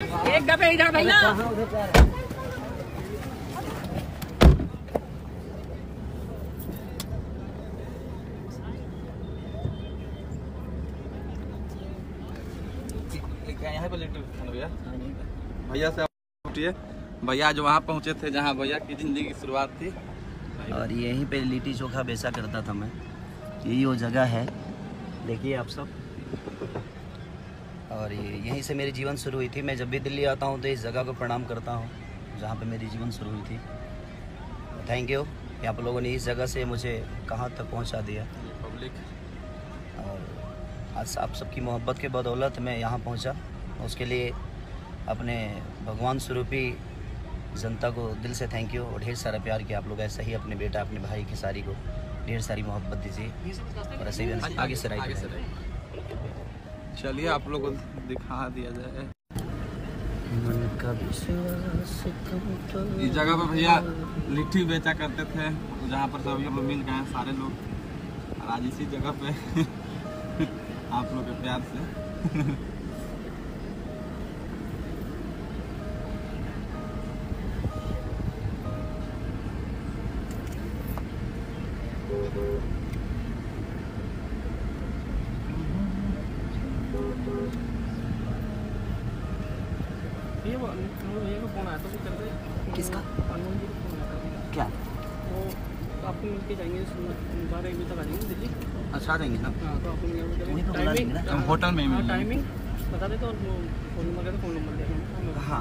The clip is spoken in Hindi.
एक दफे इधर भैया। यहाँ पे भैया से उठिए। भैया जो वहाँ पहुँचे थे जहाँ भैया की ज़िंदगी की शुरुआत थी, और यहीं पे लिट्टी चोखा बेचा करता था मैं। यही वो जगह है, देखिए आप सब। और यहीं से मेरी जीवन शुरू हुई थी। मैं जब भी दिल्ली आता हूँ तो इस जगह को प्रणाम करता हूँ जहाँ पे मेरी जीवन शुरू हुई थी। थैंक यू कि आप लोगों ने इस जगह से मुझे कहाँ तक पहुँचा दिया। पब्लिक और आज आप सबकी मोहब्बत के बदौलत मैं यहाँ पहुँचा। उसके लिए अपने भगवान स्वरूपी जनता को दिल से थैंक यू। और ढेर सारा प्यार किया आप लोग। ऐसा ही अपने बेटा अपने भाई की सारी को ढेर सारी मोहब्बत दीजिए और ऐसे ही आगे से रहिए। चलिए आप लोग को दिखा दिया जाए। इस जगह पर भैया लिट्टी बेचा करते थे, जहाँ पर सभी लोग मिल गए सारे लोग। और आज इसी जगह पे आप लोग के प्यार से किसका क्या वो आपको मिलके जाएंगे 12 बजे तक आ जाएंगे दिल्ली। अच्छा जाएंगे ना? हाँ तो आपको टाइमिंग होटल में टाइमिंग बता देते और फोन नंबर दे देंगे। हाँ।